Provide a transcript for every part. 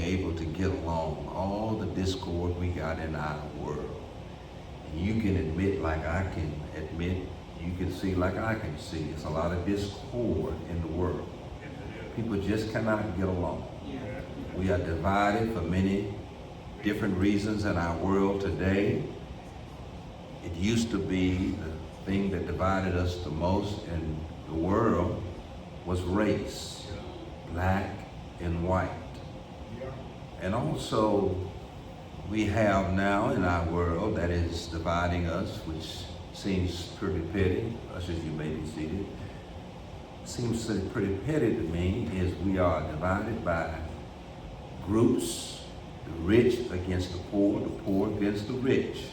able to get along, all the discord we got in our world. And you can admit like I can admit, you can see like I can see. It's a lot of discord in the world. People just cannot get along. We are divided for many different reasons in our world today. It used to be the thing that divided us the most in the world was race, black and white. And also we have now in our world that is dividing us, which seems pretty petty. Ushers, you may be seated. Seems pretty petty to me is we are divided by groups, the rich against the poor against the rich.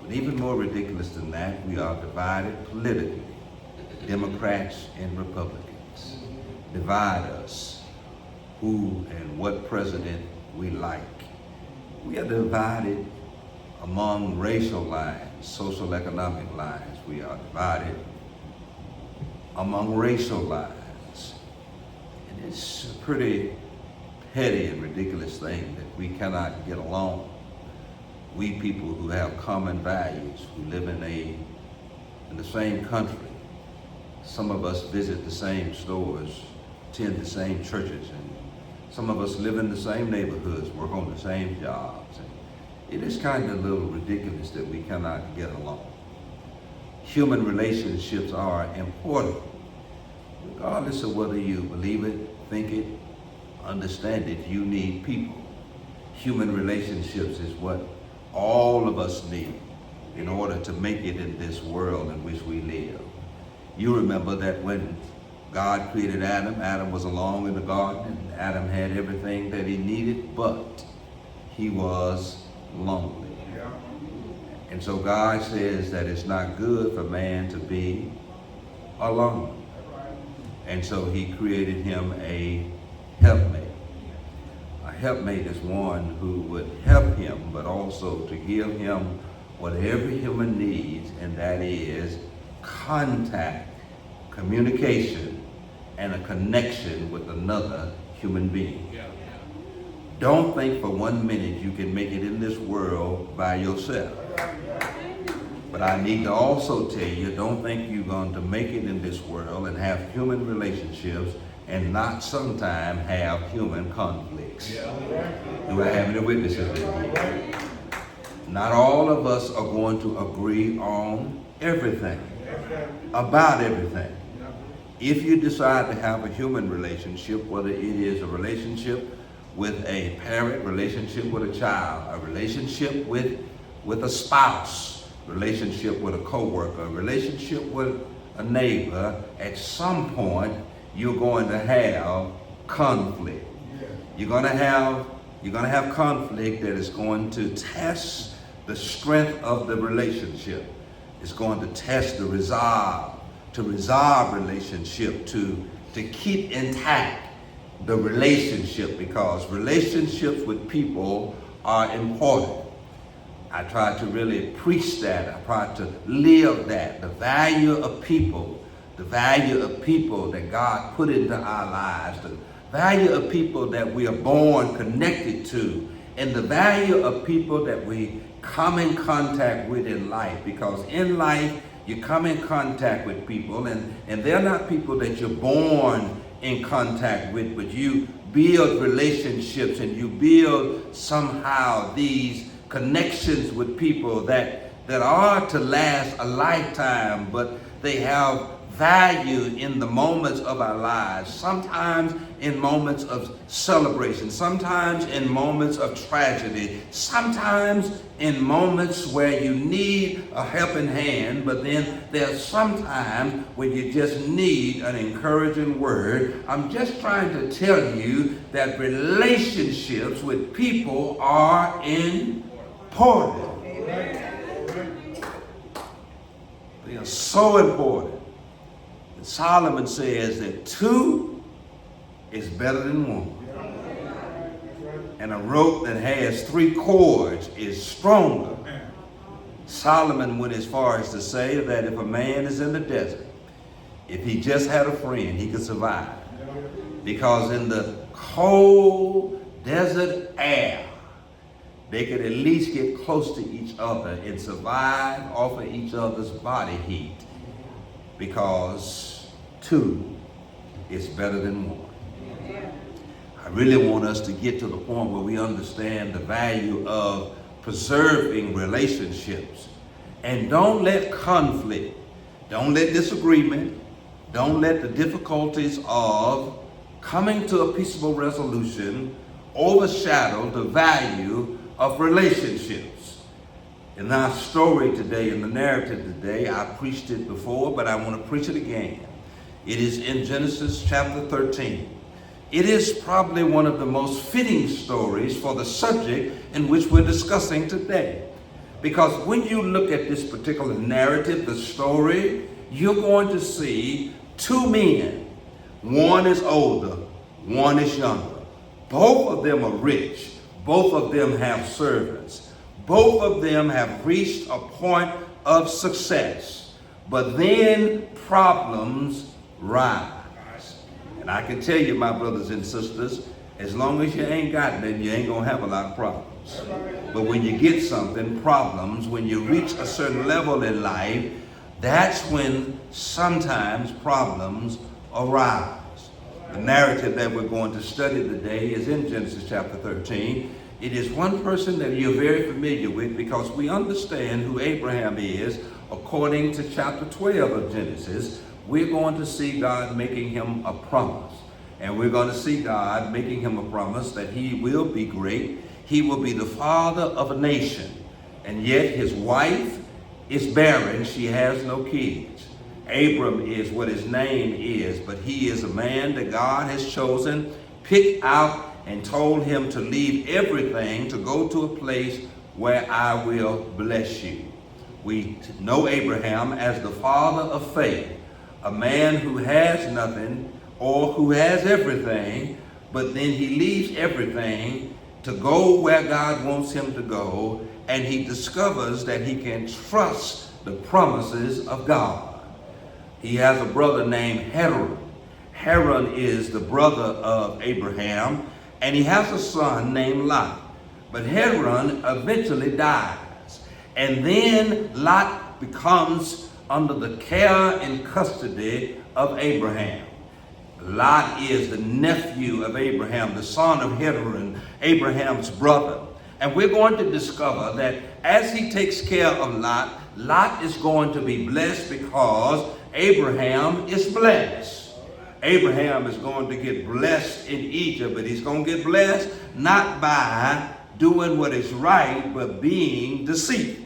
But even more ridiculous than that, we are divided politically, Democrats and Republicans. Divide us, who and what president we like. We are divided among racial lines, social economic lines. We are divided among racial lines. And it's a pretty petty and ridiculous thing that we cannot get along. We people who have common values, who live in the same country. Some of us visit the same stores, attend the same churches, and some of us live in the same neighborhoods, work on the same jobs. And it is kind of a little ridiculous that we cannot get along. Human relationships are important. Regardless of whether you believe it, think it, understand it, you need people. Human relationships is what all of us need in order to make it in this world in which we live. You remember that when God created Adam, Adam was alone in the garden, and Adam had everything that he needed, but he was lonely. And so God says that it's not good for man to be alone. And so he created him a helpmate. A helpmate is one who would help him, but also to give him what every human needs, and that is contact, communication, and a connection with another human being. Don't think for 1 minute you can make it in this world by yourself. But I need to also tell you, don't think you're going to make it in this world and have human relationships and not sometime have human conflicts. Do I have any witnesses in here? Not all of us are going to agree on everything, about everything. If you decide to have a human relationship, whether it is a relationship with a parent, relationship with a child, a relationship with a spouse, relationship with a coworker, a relationship with a neighbor, at some point you're going to have conflict. You're going to have conflict that is going to test the strength of the relationship. It's going to test the resolve relationship, to keep intact the relationship, because relationships with people are important. I try to really preach that. I try to live that. The value of people that God put into our lives, the value of people that we are born connected to, and the value of people that we come in contact with in life. Because in life, you come in contact with people, and they're not people that you're born in contact with, but you build relationships and you build somehow these connections with people that are to last a lifetime, but they have value in the moments of our lives, sometimes in moments of celebration, sometimes in moments of tragedy, sometimes in moments where you need a helping hand, but then there's sometimes when you just need an encouraging word. I'm just trying to tell you that relationships with people are important. They are so important. Solomon says that two is better than one. And a rope that has 3 cords is stronger. Solomon went as far as to say that if a man is in the desert, if he just had a friend, he could survive. Because in the cold desert air, they could at least get close to each other and survive off of each other's body heat, because two is better than one. I really want us to get to the point where we understand the value of preserving relationships. And don't let conflict, don't let disagreement, don't let the difficulties of coming to a peaceable resolution overshadow the value of relationships. In our story today, in the narrative today, I preached it before, but I want to preach it again. It is in Genesis chapter 13. It is probably one of the most fitting stories for the subject in which we're discussing today. Because when you look at this particular narrative, the story, you're going to see two men. One is older, one is younger. Both of them are rich. Both of them have servants. Both of them have reached a point of success. But then problems rise. And I can tell you, my brothers and sisters, as long as you ain't got nothing, you ain't going to have a lot of problems. But when you get something, problems, when you reach a certain level in life, that's when sometimes problems arise. The narrative that we're going to study today is in Genesis chapter 13. It is one person that you're very familiar with, because we understand who Abraham is according to chapter 12 of Genesis. We're going to see God making him a promise. And we're going to see God making him a promise that he will be great. He will be the father of a nation. And yet his wife is barren. She has no kids. Abram is what his name is, but he is a man that God has chosen, picked out, and told him to leave everything to go to a place where I will bless you. We know Abraham as the father of faith. A man who has nothing or who has everything, but then he leaves everything to go where God wants him to go, and he discovers that he can trust the promises of God. He has a brother named Haran. Haran is the brother of Abraham, and he has a son named Lot. But Haran eventually dies, and then Lot becomes under the care and custody of Abraham. Lot is the nephew of Abraham, the son of Haran, Abraham's brother. And we're going to discover that as he takes care of Lot, Lot is going to be blessed because Abraham is blessed. Abraham is going to get blessed in Egypt, but he's going to get blessed not by doing what is right, but being deceitful.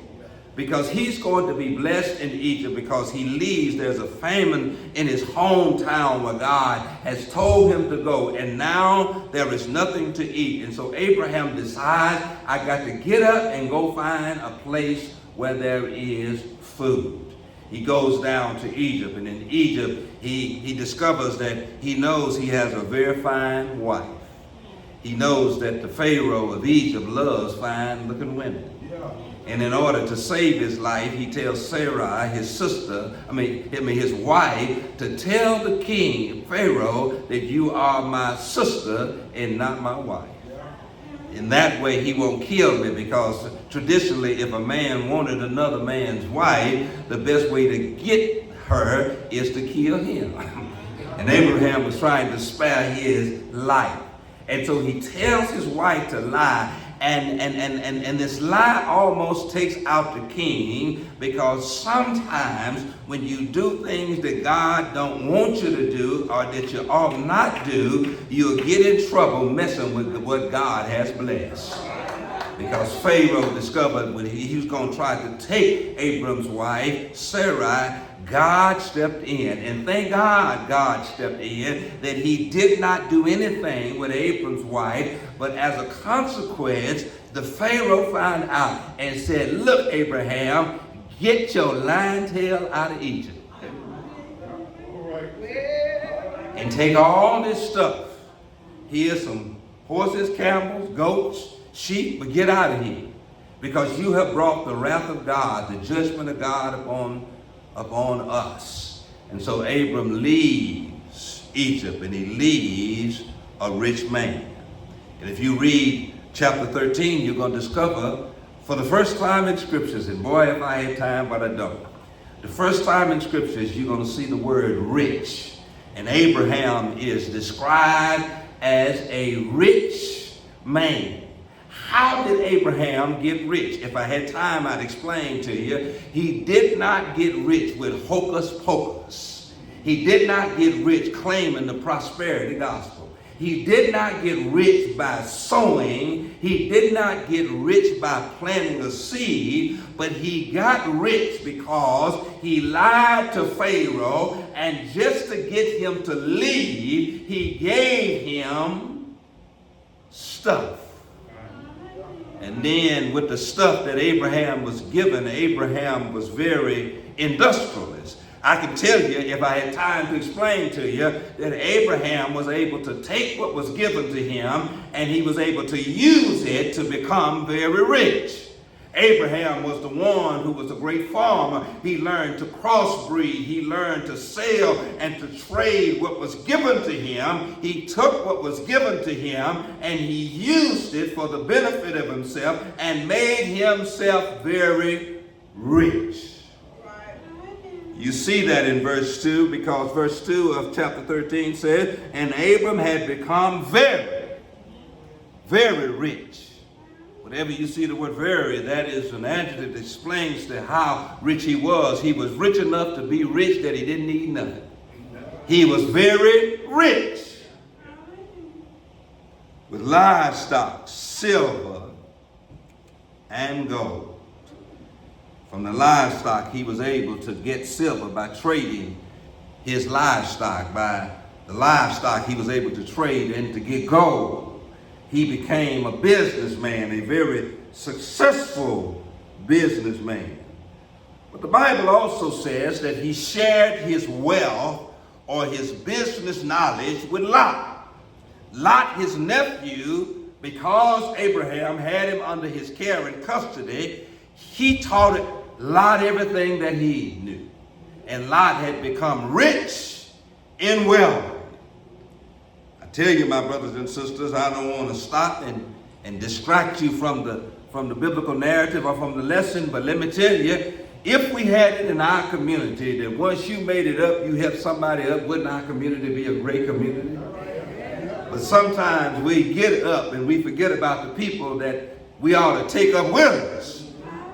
Because he's going to be blessed in Egypt because he leaves. There's a famine in his hometown where God has told him to go, and now there is nothing to eat. And so Abraham decides, I got to get up and go find a place where there is food. He goes down to Egypt, and in Egypt he discovers that he knows he has a very fine wife. He knows that the Pharaoh of Egypt loves fine-looking women. And in order to save his life, he tells Sarai, his wife, to tell the king, Pharaoh, that you are my sister and not my wife. In that way, he won't kill me, because traditionally, if a man wanted another man's wife, the best way to get her is to kill him. And Abraham was trying to spare his life. And so he tells his wife to lie. And this lie almost takes out the king, because sometimes when you do things that God don't want you to do or that you ought not do, you'll get in trouble messing with what God has blessed. Because Pharaoh discovered when he was going to try to take Abram's wife, Sarai, God stepped in. And thank God God stepped in, that he did not do anything with Abram's wife. But as a consequence, the Pharaoh found out and said, look, Abraham, get your lying tail out of Egypt. And take all this stuff. Here's some horses, camels, goats, sheep, but get out of here. Because you have brought the wrath of God, the judgment of God upon us. And so Abram leaves Egypt, and he leaves a rich man. And if you read chapter 13, you're going to discover for the first time in scriptures, and boy, if I had time, but I don't. The first time in scriptures, you're going to see the word rich. And Abraham is described as a rich man. How did Abraham get rich? If I had time, I'd explain to you. He did not get rich with hocus pocus. He did not get rich claiming the prosperity gospel. He did not get rich by sowing. He did not get rich by planting a seed, but he got rich because he lied to Pharaoh, and just to get him to leave, he gave him stuff. And then with the stuff that Abraham was given, Abraham was very industrialist. I can tell you, if I had time to explain to you, that Abraham was able to take what was given to him and he was able to use it to become very rich. Abraham was the one who was a great farmer. He learned to crossbreed. He learned to sell and to trade what was given to him. He took what was given to him and he used it for the benefit of himself and made himself very rich. You see that in verse 2, because verse 2 of chapter 13 says, and Abram had become very, very rich. Whenever you see the word very, that is an adjective that explains to how rich he was. He was rich enough to be rich that he didn't need nothing. He was very rich with livestock, silver, and gold. From the livestock, he was able to get silver by trading his livestock. By the livestock, he was able to trade and to get gold. He became a businessman, a very successful businessman. But the Bible also says that he shared his wealth or his business knowledge with Lot. Lot, his nephew, because Abraham had him under his care and custody, he taught Lot everything that he knew. And Lot had become rich in wealth. I tell you, my brothers and sisters, I don't want to stop and distract you from the biblical narrative or from the lesson, but let me tell you, if we had it in our community that once you made it up, you helped somebody up, wouldn't our community be a great community? But sometimes we get up and we forget about the people that we ought to take up with us.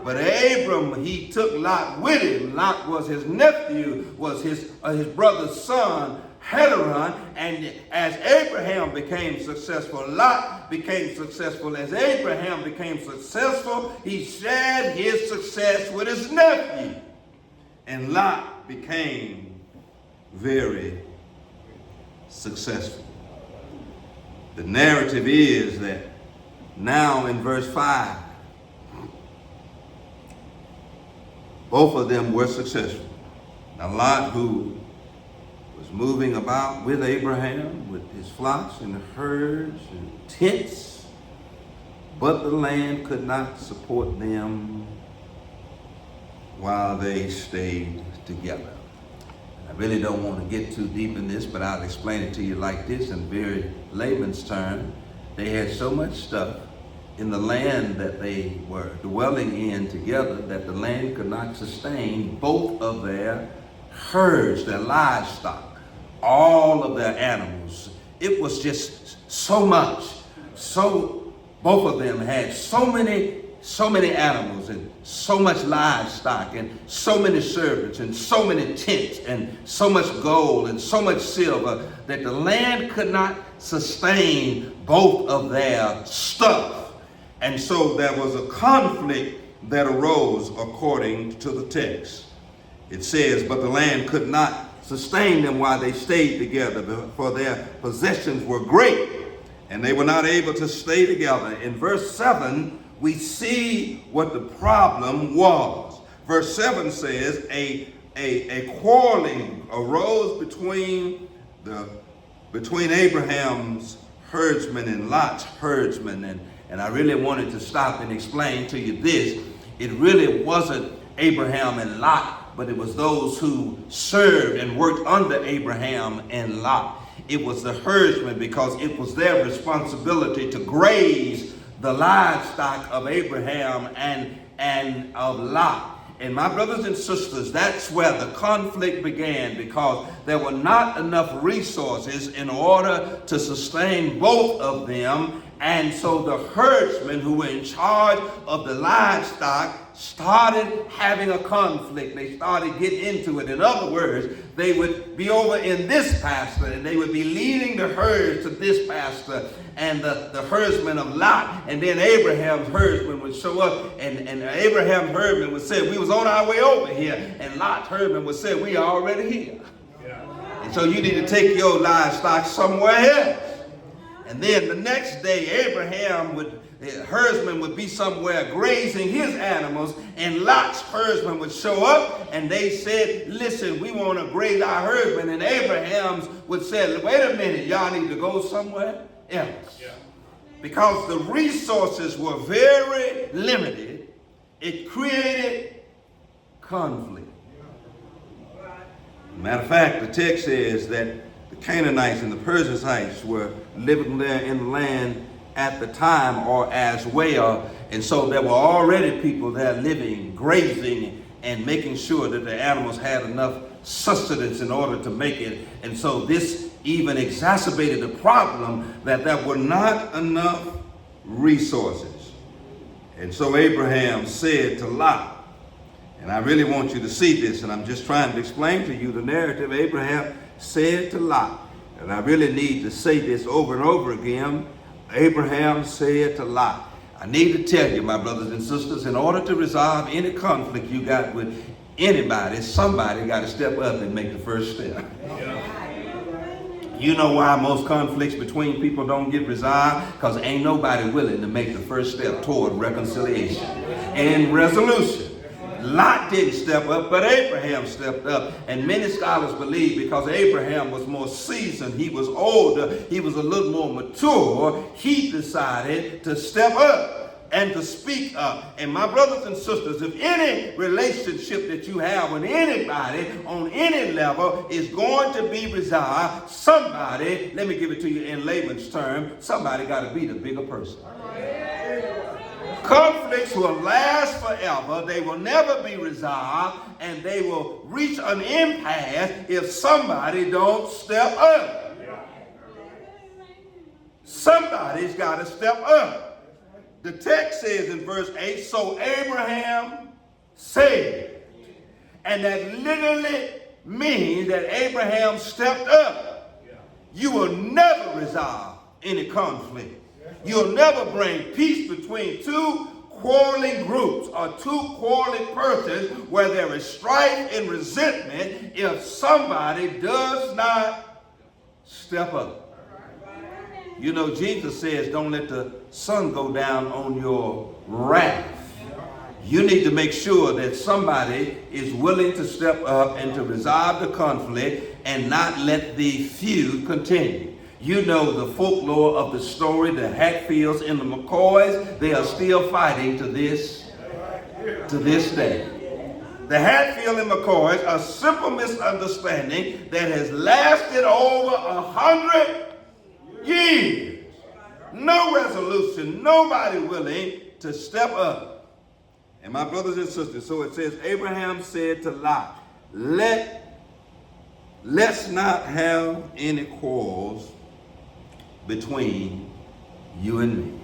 But Abram, he took Lot with him. Lot was his nephew, was his brother's son, Haran. And as Abraham became successful, Lot became successful. As Abraham became successful, he shared his success with his nephew. And Lot became very successful. The narrative is that now in verse 5, both of them were successful. Now Lot, who was moving about with Abraham, with his flocks and herds and tents, but the land could not support them while they stayed together. I really don't want to get too deep in this, but I'll explain it to you like this in very layman's terms. They had so much stuff in the land that they were dwelling in together that the land could not sustain both of their herds, their livestock, all of their animals. It was just so much. So both of them had so many animals and so much livestock and so many servants and so many tents and so much gold and so much silver that the land could not sustain both of their stuff. And so there was a conflict that arose according to the text. It says, but the land could not sustain them while they stayed together, for their possessions were great, and they were not able to stay together. In verse 7, we see what the problem was. Verse 7 says, a quarreling arose between Abraham's herdsmen and Lot's herdsmen. And I really wanted to stop and explain to you this. It really wasn't Abraham and Lot, but it was those who served and worked under Abraham and Lot. It was the herdsmen, because it was their responsibility to graze the livestock of Abraham and of Lot. And my brothers and sisters, that's where the conflict began, because there were not enough resources in order to sustain both of them. And so the herdsmen who were in charge of the livestock started having a conflict. They started getting into it. In other words, they would be over in this pasture, and they would be leading the herds to this pasture, and the herdsman of Lot. And then Abraham's herdsman would show up, and Abraham's herdsman would say, we was on our way over here. And Lot's herdsman would say, we are already here. Yeah. And so you need to take your livestock somewhere else. And then the next day, the herdsman would be somewhere grazing his animals, and Lot's herdsman would show up, and they said, listen, we want to graze our herdsman. And Abraham's would say, wait a minute, y'all need to go somewhere else. Yeah. Because the resources were very limited, it created conflict. Matter of fact, the text says that the Canaanites and the Perizzites were living there in the land at the time, or as well. And so there were already people there living, grazing, and making sure that the animals had enough sustenance in order to make it. And so this even exacerbated the problem that there were not enough resources. And so Abraham said to Lot, and I really want you to see this, and I'm just trying to explain to you the narrative. Abraham said to Lot, and I really need to say this over and over again. Abraham said to Lot, I need to tell you, my brothers and sisters, in order to resolve any conflict you got with anybody, somebody got to step up and make the first step. You know why most conflicts between people don't get resolved? Because ain't nobody willing to make the first step toward reconciliation and resolution. Lot didn't step up, but Abraham stepped up. And many scholars believe because Abraham was more seasoned, he was older, he was a little more mature, he decided to step up and to speak up. And my brothers and sisters, if any relationship that you have with anybody on any level is going to be resolved, somebody, let me give it to you in layman's term, somebody got to be the bigger person. Conflicts will last forever. They will never be resolved, and they will reach an impasse if somebody don't step up. Somebody's got to step up. The text says in verse 8, so Abraham said, and that literally means that Abraham stepped up. You will never resolve any conflict. You'll never bring peace between two quarreling groups or two quarreling persons where there is strife and resentment if somebody does not step up. You know, Jesus says, don't let the sun go down on your wrath. You need to make sure that somebody is willing to step up and to resolve the conflict and not let the feud continue. You know the folklore of the story, the Hatfields and the McCoys, they are still fighting to this day. The Hatfield and McCoys, a simple misunderstanding that has lasted over 100 years. No resolution, nobody willing to step up. And my brothers and sisters, so it says, Abraham said to Lot, let's not have any quarrels between you and me.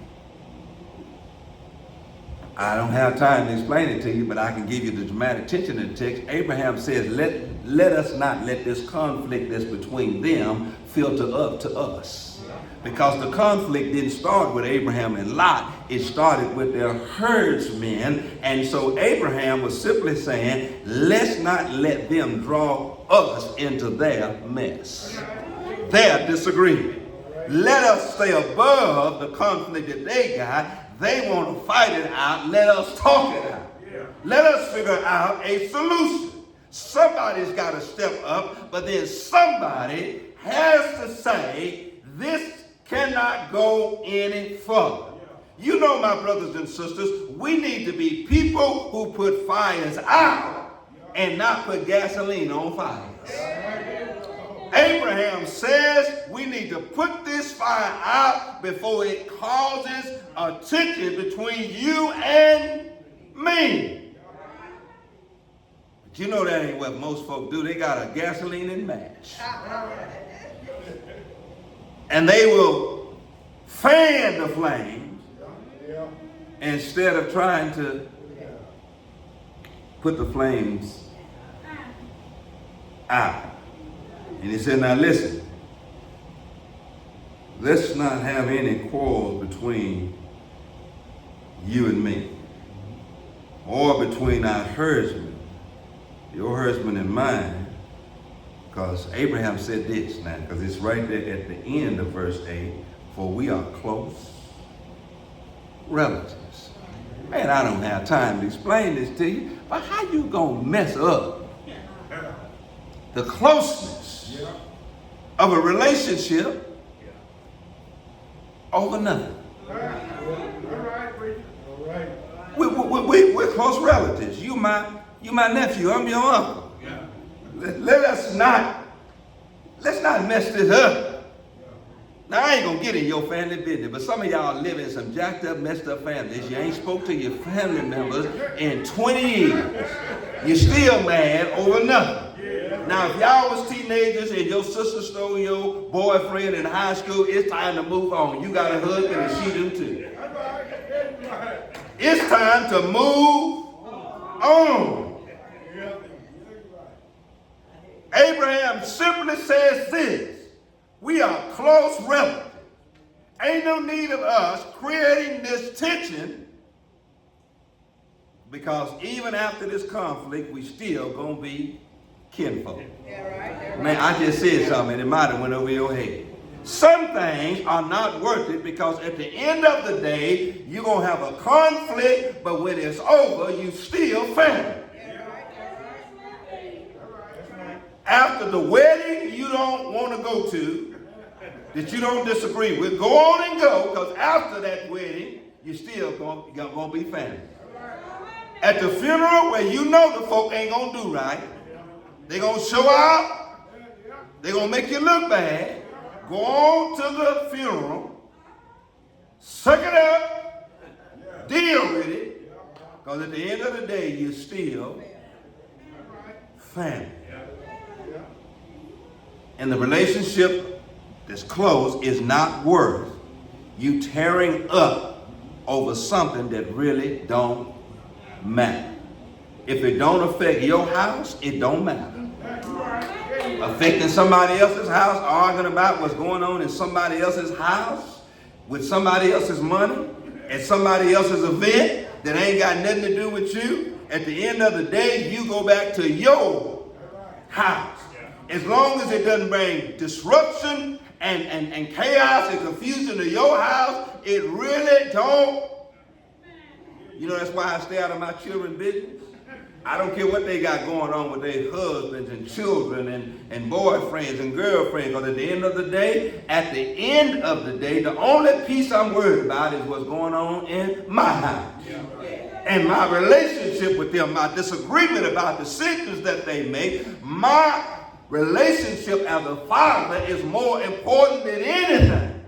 I don't have time to explain it to you, but I can give you the dramatic tension in the text. Abraham says, let us not let this conflict that's between them filter up to us. Because the conflict didn't start with Abraham and Lot. It started with their herdsmen. And so Abraham was simply saying, let's not let them draw us into their mess, their disagreement. Let us stay above the conflict that they got. They want to fight it out. Let us talk it out. Let us figure out a solution. Somebody's got to step up, but then somebody has to say, this cannot go any further. You know, my brothers and sisters, we need to be people who put fires out and not put gasoline on fires. Abraham says we need to put this fire out before it causes a tension between you and me. But you know that ain't what most folk do. They got a gasoline and match. And they will fan the flames instead of trying to put the flames out. And he said, now listen, let's not have any quarrels between you and me, or between our herdsmen, your herdsman and mine, because Abraham said this now, because it's right there at the end of verse 8, for we are close relatives. Man, I don't have time to explain this to you, but how you gonna mess up the closeness of a relationship over nothing? We're close relatives. You my nephew, I'm your uncle. Let's not mess this up. Now, I ain't gonna get in your family business, but some of y'all live in some jacked up, messed up families. You ain't spoke to your family members in 20 years. You're still mad over nothing. Now, if y'all was teenagers and your sister stole your boyfriend in high school, it's time to move on. You got a husband and she do too. It's time to move on. Abraham simply says this: we are close relatives. Ain't no need of us creating this tension, because even after this conflict, we still gonna be kinfolk. Man, I just said something and it might have went over your head. Some things are not worth it, because at the end of the day, you're going to have a conflict, but when it's over, you still family. After the wedding you don't want to go to, that you don't disagree with, go on and go, because after that wedding, you're still going to be family. At the funeral, where you know the folk ain't going to do right, they're going to show out, they're going to make you look bad, go on to the funeral, suck it up, deal with it, because at the end of the day, you're still family. And the relationship that's close is not worth you tearing up over something that really don't matter. If it don't affect your house, it don't matter. Affecting somebody else's house, arguing about what's going on in somebody else's house, with somebody else's money, at somebody else's event that ain't got nothing to do with you, at the end of the day, you go back to your house. As long as it doesn't bring disruption and chaos and confusion to your house, it really don't. You know, that's why I stay out of my children's business. I don't care what they got going on with their husbands and children and boyfriends and girlfriends. Because at the end of the day, the only piece I'm worried about is what's going on in my house. And my relationship with them, my disagreement about decisions that they make. My relationship as a father is more important than anything.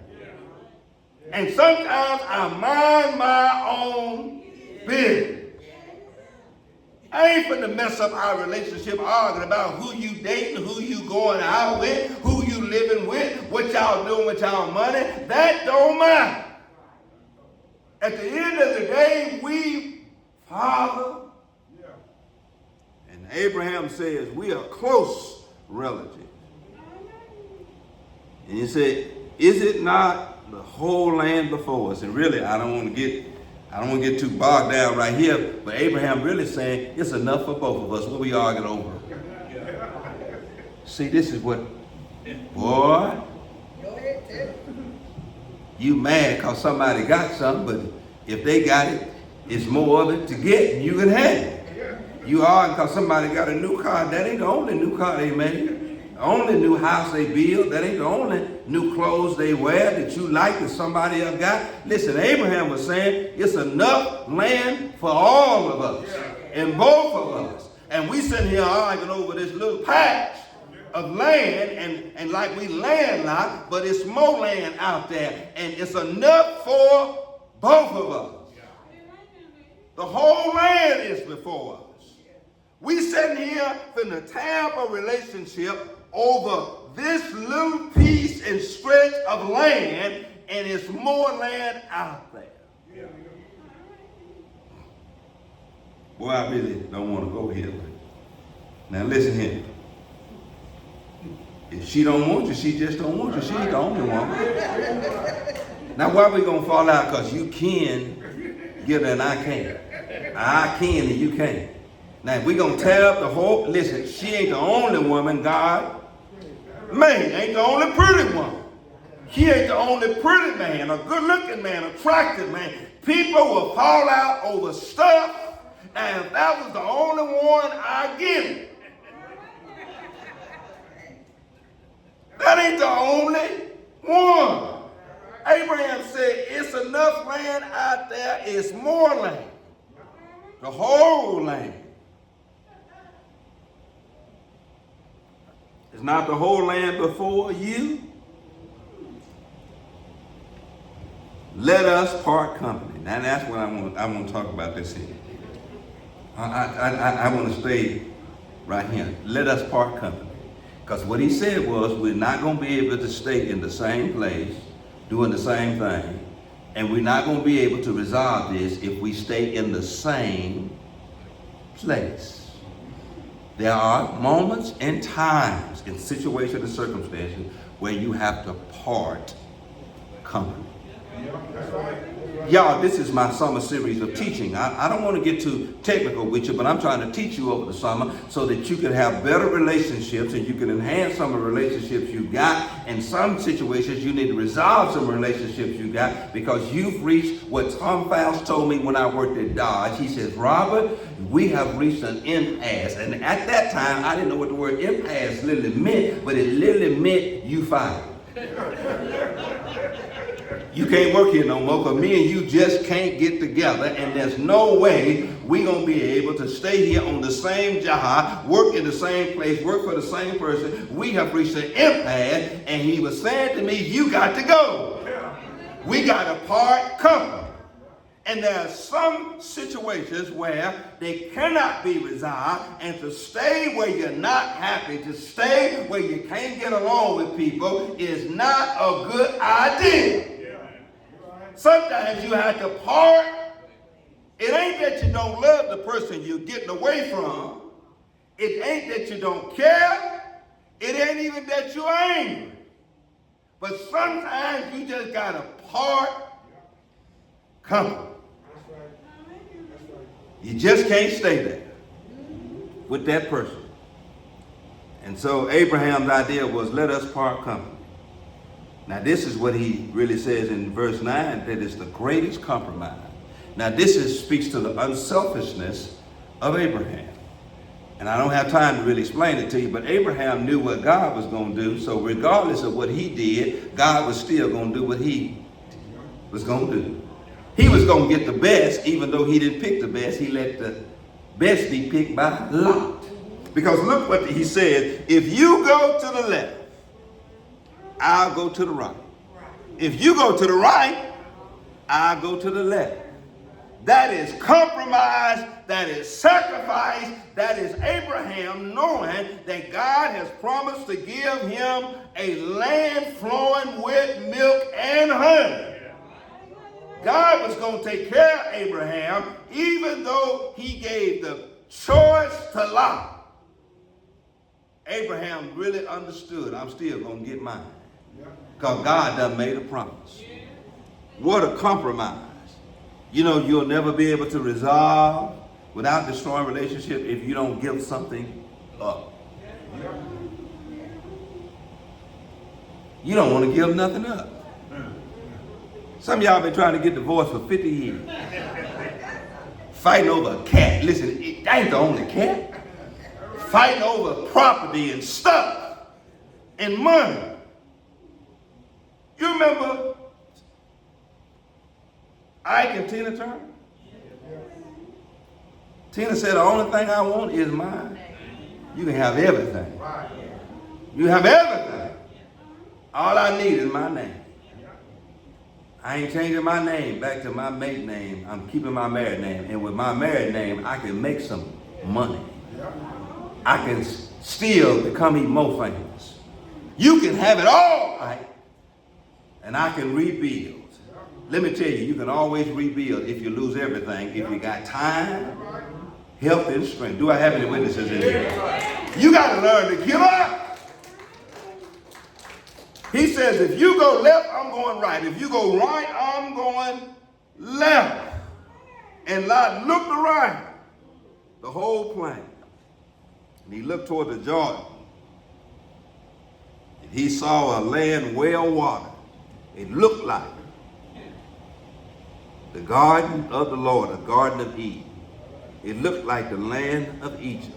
And sometimes I mind my own business. I ain't finna mess up our relationship arguing about who you dating, who you going out with, who you living with, what y'all doing with y'all money. That don't matter. At the end of the day, we father. And Abraham says we are close relatives. And he said, is it not the whole land before us? And really, I don't want to get too bogged down right here, but Abraham really saying it's enough for both of us. What we arguing over? See, this is what, boy, you mad because somebody got something, but if they got it, it's more of it to get, and you can have it. You arguing because somebody got a new car. That ain't the only new car they made. The only new house they build. That ain't the only new clothes they wear that you like that somebody else got. Listen, Abraham was saying it's enough land for all of us and both of us. And we sitting here arguing over this little patch of land, and like we landlocked, but it's more land out there, and it's enough for both of us. The whole land is before us. We sitting here finna tear up a relationship over this little piece and stretch of land, and it's more land out there. Boy, I really don't want to go here. Now listen here. If she don't want you, she just don't want you. She ain't the only one. Now why we gonna fall out? Because you can get her and I can't. I can and you can't. Now if we gonna tear up the whole, listen, she ain't the only woman God made. Ain't the only pretty woman. He ain't the only pretty man, a good looking man, attractive man. People will fall out over stuff. Now if that was the only one, I get it. That ain't the only one. Abraham said, it's enough land out there, it's more land. The whole land. It's not the whole land before you. Let us part company. Now that's what I want to talk about this here. I want to stay right here. Let us part company. Because what he said was, we're not going to be able to stay in the same place, doing the same thing, and we're not going to be able to resolve this if we stay in the same place. There are moments and times in situations and circumstances where you have to part company. Y'all, this is my summer series of teaching. I don't want to get too technical with you, but I'm trying to teach you over the summer so that you can have better relationships and you can enhance some of the relationships you got. In some situations, you need to resolve some relationships you got because you've reached what Tom Faust told me when I worked at Dodge. He says, Robert, we have reached an impasse. And at that time, I didn't know what the word impasse literally meant, but it literally meant you fired. You can't work here no more because me and you just can't get together, and there's no way we're going to be able to stay here on the same job, work in the same place, work for the same person. We have reached an impasse, and he was saying to me, you got to go. We got to part company. And there are some situations where they cannot be resolved, and to stay where you're not happy, to stay where you can't get along with people is not a good idea. Sometimes you have to part. It ain't that you don't love the person you're getting away from. It ain't that you don't care. It ain't even that you're angry. But sometimes you just got to part company. You just can't stay there with that person. And so Abraham's idea was, let us part company. Now this is what he really says in verse 9, that it's the greatest compromise. Now this speaks to the unselfishness of Abraham. And I don't have time to really explain it to you, but Abraham knew what God was going to do. So regardless of what he did, God was still going to do what he was going to do. He was going to get the best, even though he didn't pick the best. He let the best be picked by Lot. Because look what he said, if you go to the left, I'll go to the right. If you go to the right, I'll go to the left. That is compromise, that is sacrifice, that is Abraham knowing that God has promised to give him a land flowing with milk and honey. God was going to take care of Abraham, even though he gave the choice to Lot. Abraham really understood, I'm still going to get mine. Because God done made a promise. What a compromise. You know, you'll never be able to resolve without destroying relationship if you don't give something up. You don't want to give nothing up. Some of y'all been trying to get divorced for 50 years. Fighting over a cat. Listen, that ain't the only cat. Fighting over property and stuff and money. You remember Ike and Tina Turner? Tina said, the only thing I want is mine. You can have everything. You have everything. All I need is my name. I ain't changing my name back to my maiden name. I'm keeping my married name. And with my married name, I can make some money. I can still become even more famous. You can have it all right, and I can rebuild. Let me tell you, you can always rebuild if you lose everything, if you got time, health, and strength. Do I have any witnesses in here? You got to learn to give up. He says, if you go left, I'm going right. If you go right, I'm going left. And Lot looked around the whole plain. And he looked toward the Jordan. And he saw a land well watered. It looked like the garden of the Lord, the garden of Eden. It looked like the land of Egypt.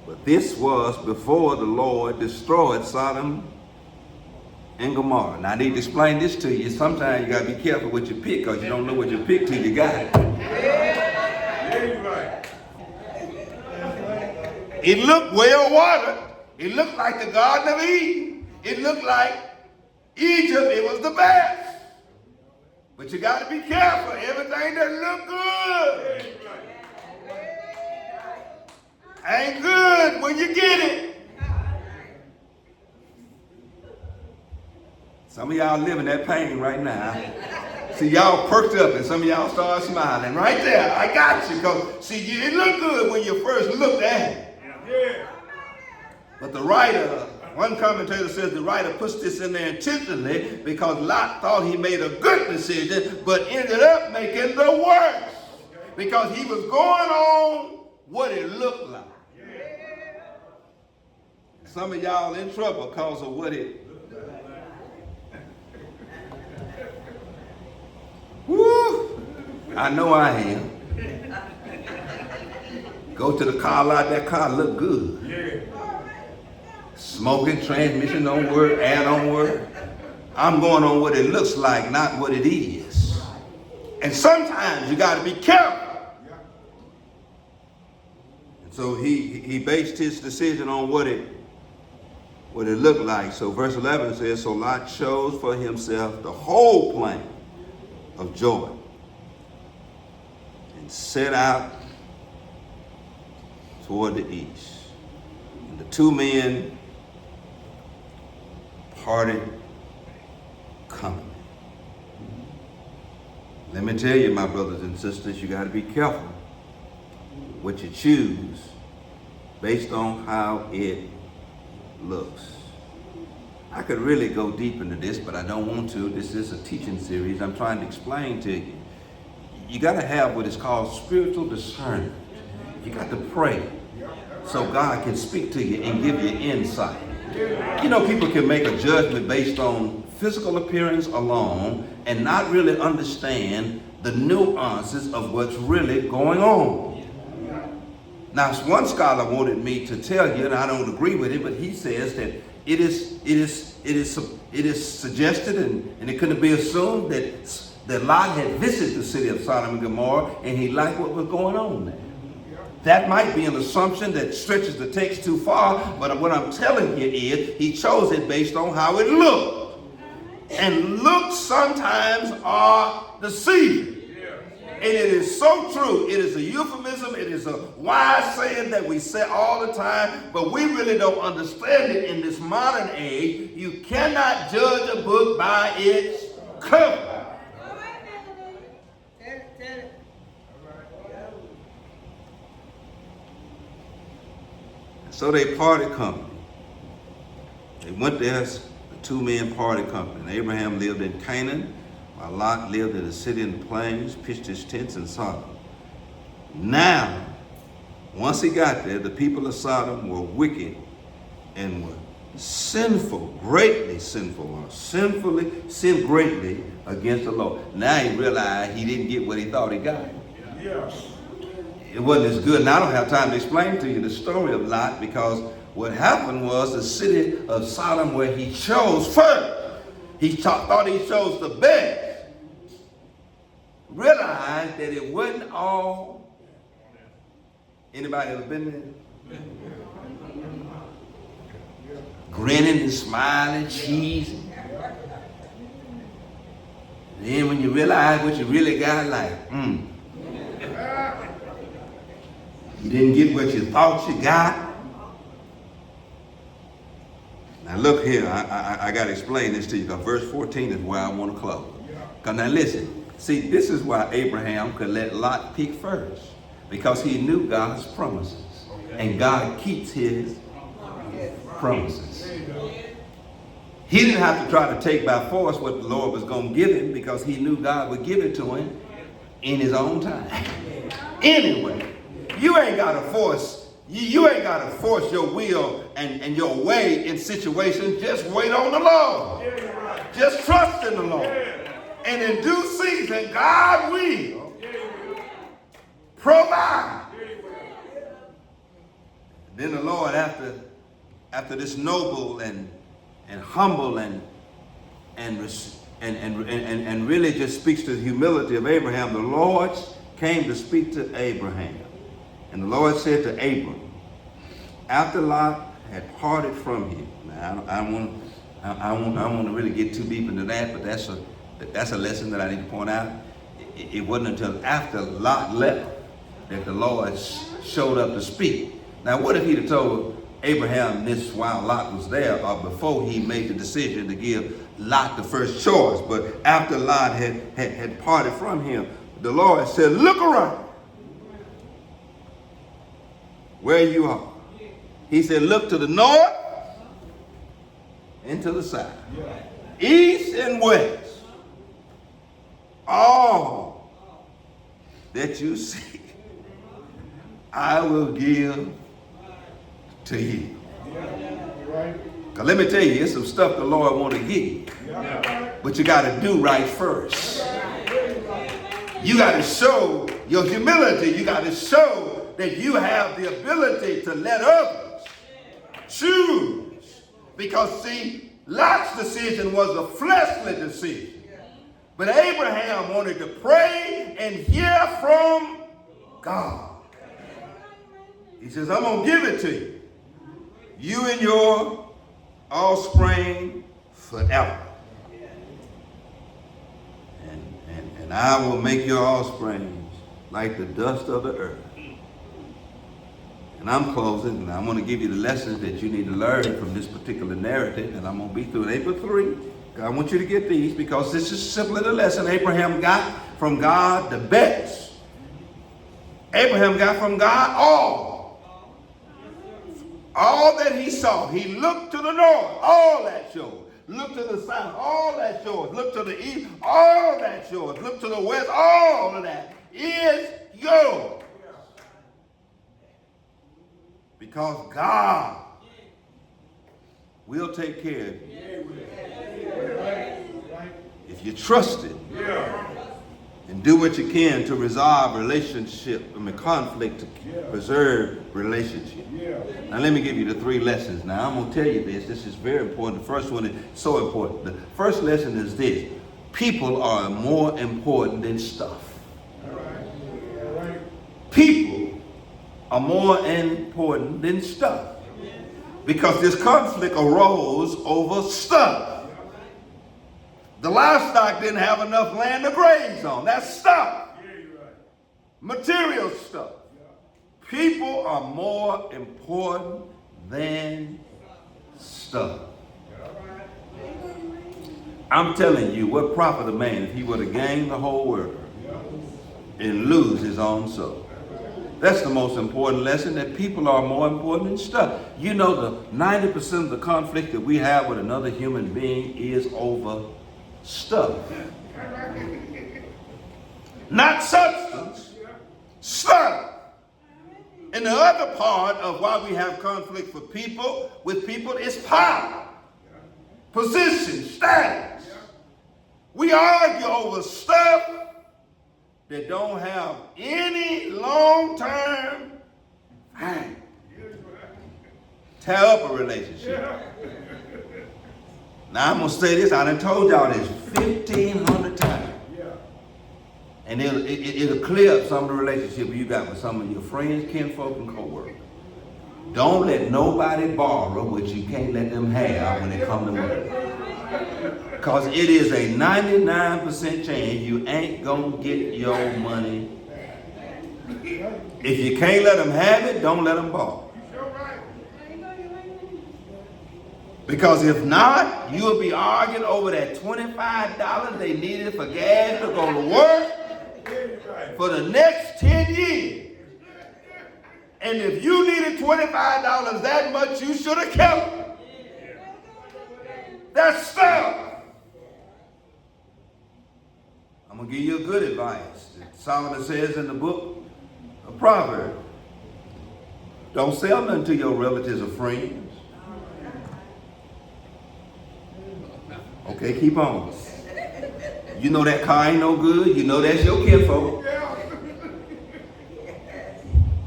But this was before the Lord destroyed Sodom and Gomorrah. Now I need to explain this to you. Sometimes you got to be careful what you pick because you don't know what you pick till you got it. It looked well watered. It looked like the Garden of Eden. It looked like Egypt. It was the best. But you got to be careful. Everything that look good ain't good when you get it. Some of y'all living that pain right now. See, y'all perked up and some of y'all start smiling. Right there, I got you. Because, see, it looked good when you first looked at it. Yeah. But the writer, one commentator says the writer puts this in there intentionally because Lot thought he made a good decision, but ended up making the worst. Because he was going on what it looked like. Some of y'all in trouble because of what it. Woo! I know I am. Go to the car lot, that car look good. Smoking, transmission don't work, air don't work. I'm going on what it looks like, not what it is. And sometimes you got to be careful. And so he based his decision on what it looked like. So verse 11 says, so Lot chose for himself the whole plain of Jordan and set out toward the east. And the two men parted company. Let me tell you, my brothers and sisters, you got to be careful what you choose based on how it looks. I could really go deep into this, but I don't want to. This is a teaching series. I'm trying to explain to you. You got to have what is called spiritual discernment. You got to pray so God can speak to you and give you insight. You know, people can make a judgment based on physical appearance alone and not really understand the nuances of what's really going on. Now, one scholar wanted me to tell you, and I don't agree with it, but he says that it is suggested and it couldn't be assumed that Lot had visited the city of Sodom and Gomorrah and he liked what was going on there. That might be an assumption that stretches the text too far, but what I'm telling you is he chose it based on how it looked. And looks sometimes are deceiving. And it is so true. It is a euphemism. It is a wise saying that we say all the time, but we really don't understand it in this modern age. You cannot judge a book by its cover. So they parted company. They went there as the two men parted company. And Abraham lived in Canaan, while Lot lived in a city in the plains, pitched his tents in Sodom. Now, once he got there, the people of Sodom were wicked and were sinful, greatly sinful, or sinned greatly against the Lord. Now he realized he didn't get what he thought he got. Yes. It wasn't as good. And I don't have time to explain to you the story of Lot, because what happened was the city of Sodom, where he chose first, he thought he chose the best, realized that it wasn't all. Anybody ever been there? grinning and smiling, cheesy. Then when you realize what you really got, like, you didn't get what you thought you got. Now look here, I got to explain this to you, because verse 14 is where I want to close. Because now listen, see, this is why Abraham could let Lot pick first, because he knew God's promises. And God keeps his promises. He didn't have to try to take by force what the Lord was going to give him, because he knew God would give it to him in his own time. Anyway, you ain't got to force, you ain't got to force your will and your way in situations. Just wait on the Lord. Just trust in the Lord. And in due season, God will provide. Then the Lord, after this noble and humble and really just speaks to the humility of Abraham, the Lord came to speak to Abraham. And the Lord said to Abram, after Lot had parted from him. Now, I don't want to really get too deep into that, but that's a lesson that I need to point out. It wasn't until after Lot left that the Lord showed up to speak. Now, what if he'd have told Abraham this while Lot was there, or before he made the decision to give Lot the first choice? But after Lot had parted from him, the Lord said, look around where you are. He said, look to the north and to the south, east and west. All that you see, I will give to you. Because let me tell you, it's some stuff the Lord want to give you. But you got to do right first. You got to show your humility. You got to show that you have the ability to let others choose. Because see, Lot's decision was a fleshly decision. But Abraham wanted to pray and hear from God. He says, I'm going to give it to you. You and your offspring forever. And I will make your offspring like the dust of the earth. And I'm closing, and I'm going to give you the lessons that you need to learn from this particular narrative, and I'm going to be through it. April 3. I want you to get these, because this is simply the lesson Abraham got from God the best. Abraham got from God all that he saw. He looked to the north, all that's yours. Look to the south, all that's yours. Look to the east, all that's yours. Look to the west, all of that is yours. Because God will take care of you. If you trust Him and do what you can to resolve conflict, to preserve relationship. Now let me give you the 3 lessons. Now I'm going to tell you this. This is very important. The first one is so important. The first lesson is this. People are more important than stuff. People are more important than stuff. Because this conflict arose over stuff. The livestock didn't have enough land to graze on. That's stuff. Material stuff. People are more important than stuff. I'm telling you, what profit a man if he would have gained the whole world and lose his own soul? That's the most important lesson, that people are more important than stuff. You know, the 90% of the conflict that we have with another human being is over stuff. Not substance, stuff. And the other part of why we have conflict with people is power, position, status. We argue over stuff that don't have any long-term value. Tear up a relationship. Now I'm going to say this, I done told y'all this 1,500 times. And it'll clear up some of the relationship you got with some of your friends, kinfolk, and co-workers. Don't let nobody borrow what you can't let them have when it comes to money. Because it is a 99% chance you ain't going to get your money. If you can't let them have it, don't let them borrow. Because if not, you'll be arguing over that $25 they needed for gas to go to work for the next 10 years. And if you needed $25 that much, you should have kept it. That's stuff. I'm going to give you a good advice. Solomon says in the book of Proverbs, don't sell nothing to your relatives or friends. Okay, keep on. You know that car ain't no good. You know that's your kinfolk.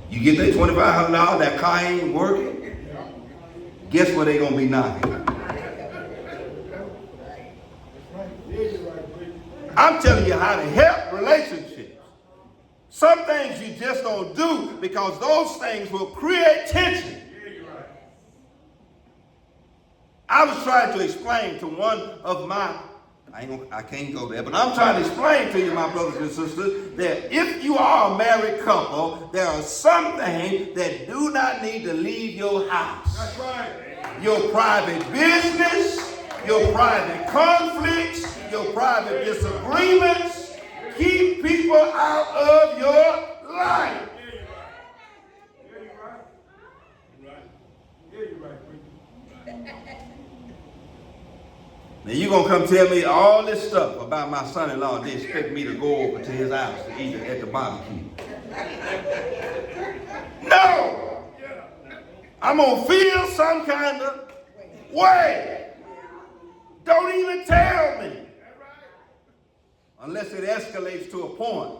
You get that $2,500, that car ain't working. Guess where they gonna be knocking? I'm telling you how to help relationships. Some things you just don't do because those things will create tension. I was trying to explain to one of my, I can't go there, but I'm trying to explain to you, my brothers and sisters, that if you are a married couple, there are some things that do not need to leave your house. That's right. Your private business, your private conflicts, your private disagreements. Keep people out of your life. Now you're going to come tell me all this stuff about my son-in-law and they expect me to go over to his house to eat at the barbecue. No! I'm going to feel some kind of way. Don't even tell me. Unless it escalates to a point.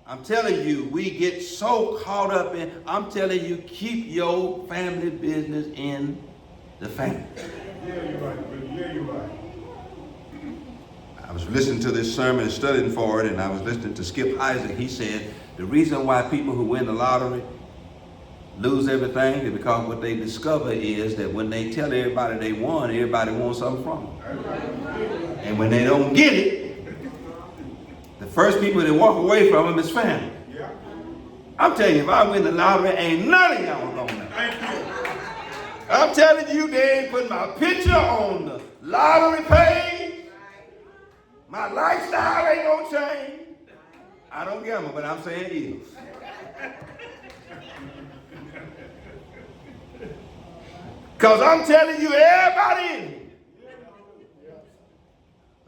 I'm telling you, we get so caught up in, I'm telling you, keep your family business in the family. Yeah, you're right, brother. Yeah, you're right. I was listening to this sermon and studying for it, and I was listening to Skip Isaac. He said, the reason why people who win the lottery lose everything is because what they discover is that when they tell everybody they won, everybody wants something from them. And when they don't get it, the first people that walk away from them is family. I'm telling you, if I win the lottery, ain't none of y'all gonna know. I'm telling you, they ain't putting my picture on the lottery page. My lifestyle ain't gonna change. I don't gamble, but I'm saying Eagles. Because I'm telling you, everybody in here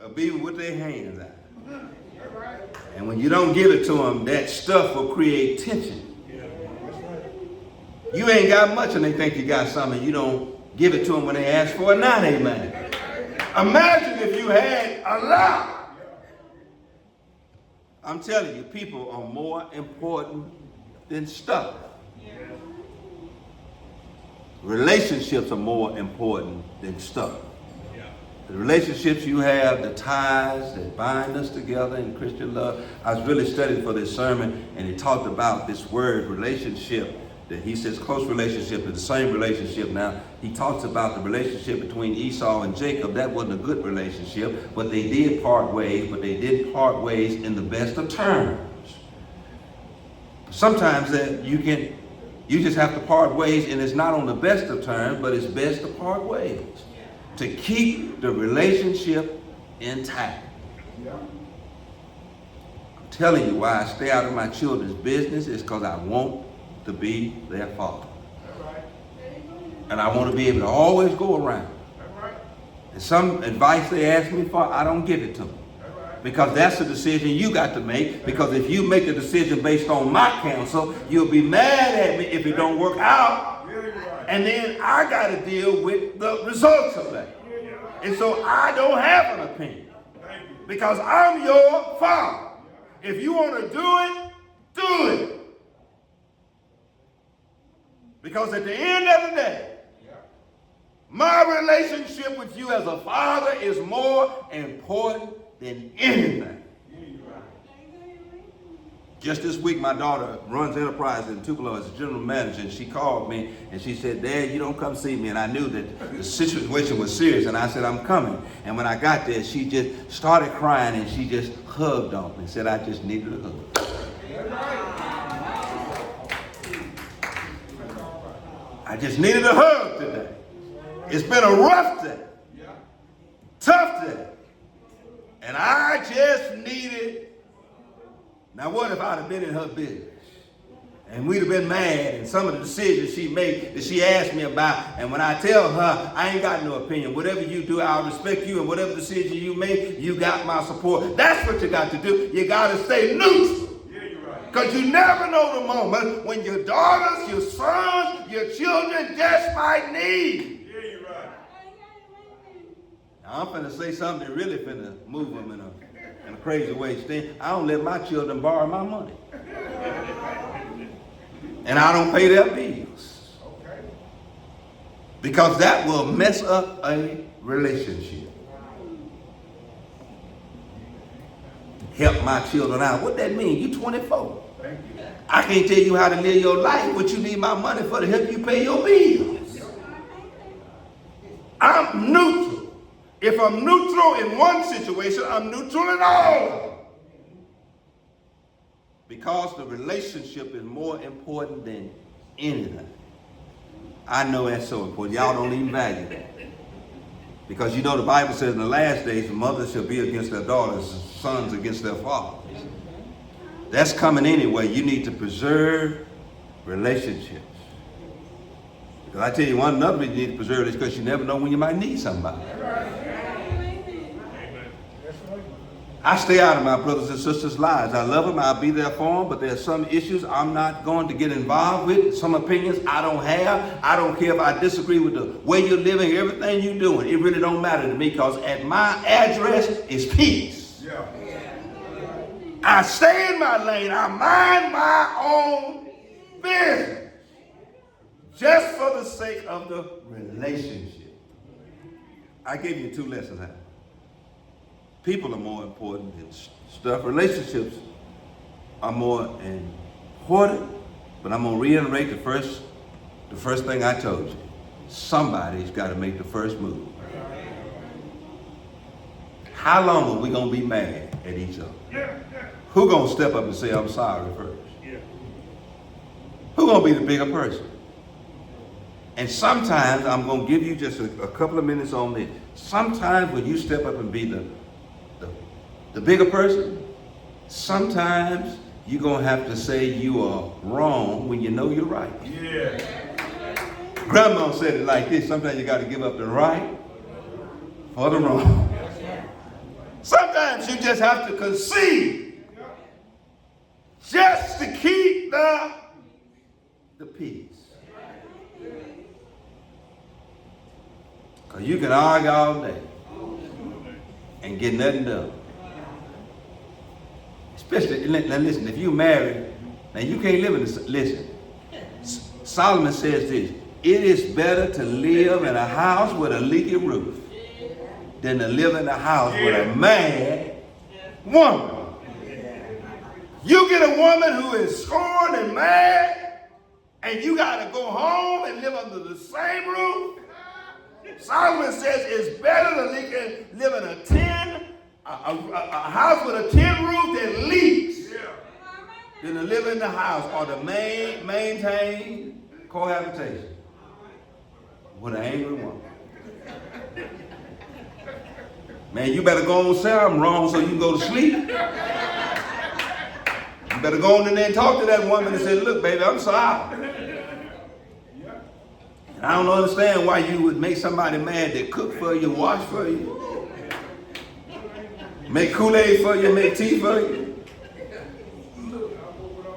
will be with their hands out. And when you don't give it to them, that stuff will create tension. You ain't got much and they think you got something. You don't give it to them when they ask for it. Now they mad. Imagine if you had a lot. I'm telling you, people are more important than stuff. Relationships are more important than stuff. The relationships you have, the ties that bind us together in Christian love. I was really studying for this sermon, and he talked about this word relationship. That he says close relationship is the same relationship. Now, he talks about the relationship between Esau and Jacob. That wasn't a good relationship, but they did part ways, but they did part ways in the best of terms. Sometimes that you just have to part ways, and it's not on the best of terms, but it's best to part ways to keep the relationship intact. I'm telling you why I stay out of my children's business is because I want to be their father. And I want to be able to always go around. And some advice they ask me for, I don't give it to them. Because that's a decision you got to make. Because if you make a decision based on my counsel, you'll be mad at me if it don't work out. And then I got to deal with the results of that. And so I don't have an opinion. Because I'm your father. If you want to do it, do it. Because at the end of the day, my relationship with you as a father is more important than anything. Just this week, my daughter runs Enterprise in Tupelo as a general manager, and she called me and she said, Dad, you don't come see me. And I knew that the situation was serious, and I said, I'm coming. And when I got there, she just started crying, and she just hugged on me and said, I just needed a hug. I just needed a hug today. It's been a rough day, tough day, and I just needed. Now what if I'd have been in her business and we'd have been mad and some of the decisions she made that she asked me about, and when I tell her I ain't got no opinion, whatever you do, I'll respect you, and whatever decision you make, you got my support. That's what you got to do. You got to stay neutral. Because you never know the moment when your daughters, your sons, your children just might need. Yeah, you're right. Now, I'm finna say something that really finna move them in a crazy way. I don't let my children borrow my money. And I don't pay their bills. Because that will mess up a relationship. Help my children out. What that mean? You 24. I can't tell you how to live your life. What you need my money for to help you pay your bills. I'm neutral. If I'm neutral in one situation, I'm neutral in all of them. Because the relationship is more important than anything. I know that's so important. Y'all don't even value that. Because you know the Bible says in the last days, the mothers shall be against their daughters, and sons against their fathers. That's coming anyway. You need to preserve relationships. Because I tell you, one another reason you need to preserve is because you never know when you might need somebody. I stay out of my brothers and sisters' lives. I love them. I'll be there for them. But there's some issues I'm not going to get involved with. Some opinions I don't have. I don't care if I disagree with the way you're living, everything you're doing. It really don't matter to me, because at my address is peace. Yeah. I stay in my lane. I mind my own business. Just for the sake of the relationship. I gave you 2 lessons out. People are more important than stuff. Relationships are more important, but I'm going to reiterate the first thing I told you. Somebody's got to make the first move. How long are we going to be mad at each other? Who's going to step up and say, I'm sorry first? Who's going to be the bigger person? And sometimes, I'm going to give you just a couple of minutes on this. Sometimes when you step up and be the bigger person, sometimes you're going to have to say you are wrong when you know you're right. Yeah. Grandma said it like this: sometimes you got to give up the right for the wrong. Sometimes you just have to concede just to keep the peace. Because you can argue all day and get nothing done. Especially, now listen, if you're married, now you can't live in this. Listen, Solomon says this: it is better to live in a house with a leaky roof than to live in a house with a mad woman. You get a woman who is scorned and mad, and you got to go home and live under the same roof. Solomon says it's better to live in a house with a tin roof that leaks than to live in the house or to maintain cohabitation with an angry woman. Man, you better go on and say I'm wrong so you can go to sleep. You better go on in there and talk to that woman and say, look, baby, I'm sorry. And I don't understand why you would make somebody mad that cook for you, wash for you, make Kool-Aid for you, make tea for you.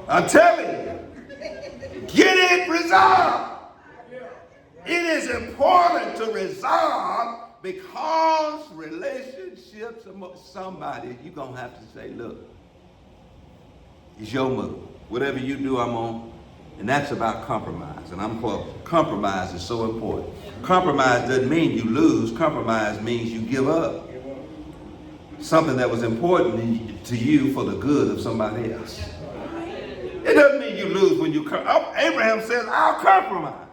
I'm telling you, get it resolved. It is important to resolve, because relationships, somebody, you're going to have to say, look, it's your move. Whatever you do, I'm on. And that's about compromise. And I'm close. Compromise is so important. Compromise doesn't mean you lose. Compromise means you give up something that was important to you for the good of somebody else. It doesn't mean you lose when you Abraham says, I'll compromise.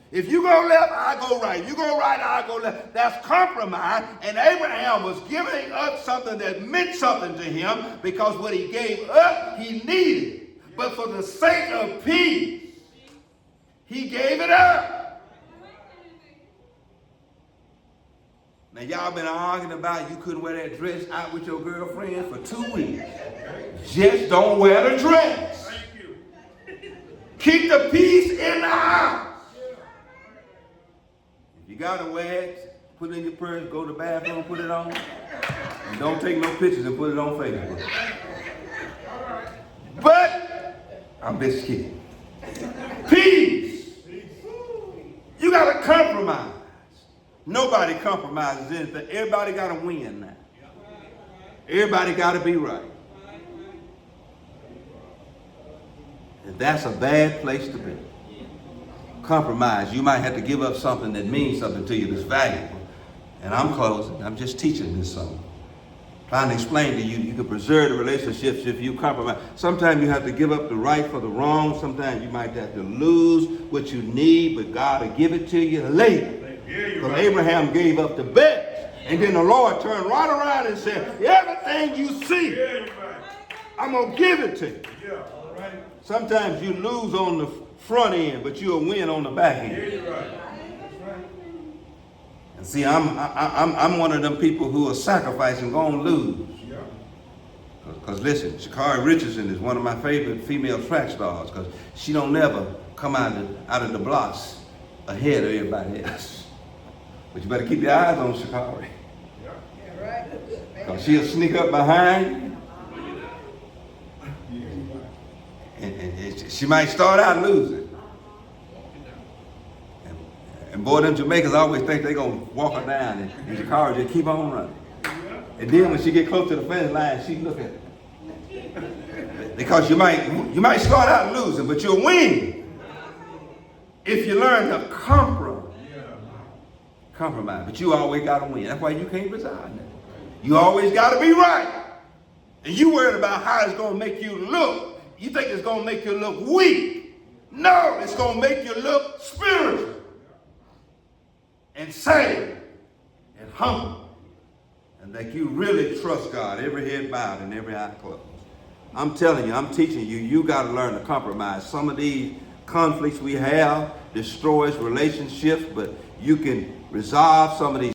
If you go left, I'll go right. If you go right, I'll go left. That's compromise. And Abraham was giving up something that meant something to him because what he gave up, he needed. But for the sake of peace, he gave it up. Now, y'all been arguing about you couldn't wear that dress out with your girlfriend for 2 weeks. Just don't wear the dress. Keep the peace in the house. If you got to wear it, put it in your purse, go to the bathroom, put it on. And don't take no pictures and put it on Facebook. But, I'm just kidding. Peace. You got to compromise. Nobody compromises anything. Everybody got to win now. Everybody got to be right. And that's a bad place to be. Compromise. You might have to give up something that means something to you that's valuable. And I'm closing. I'm just teaching this something. Trying to explain to you, you can preserve the relationships if you compromise. Sometimes you have to give up the right for the wrong. Sometimes you might have to lose what you need, but God will give it to you later. Because Abraham gave up the best. And then the Lord turned right around and said, everything you see, I'm going to give it to you. Sometimes you lose on the front end, but you'll win on the back end. And see, I'm one of them people who are sacrificing, going to lose. Because listen, Sha'Carri Richardson is one of my favorite female track stars because she don't never come out of the blocks ahead of everybody else. But you better keep your eyes on Sha'Carri. Because she'll sneak up behind you. And she might start out losing. And boy, them Jamaicans always think they're going to walk her down and Sha'Carri just keep on running. And then when she get close to the finish line, she look at it. Because you might start out losing, but you'll win if you learn to compromise. But you always got to win. That's why you can't resign now. You always got to be right. And you worried about how it's going to make you look. You think it's going to make you look weak. No, it's going to make you look spiritual and saved and humble. And that you really trust God, every head bowed and every eye closed. I'm telling you, I'm teaching you, you got to learn to compromise. Some of these conflicts we have destroys relationships, but you can resolve some of these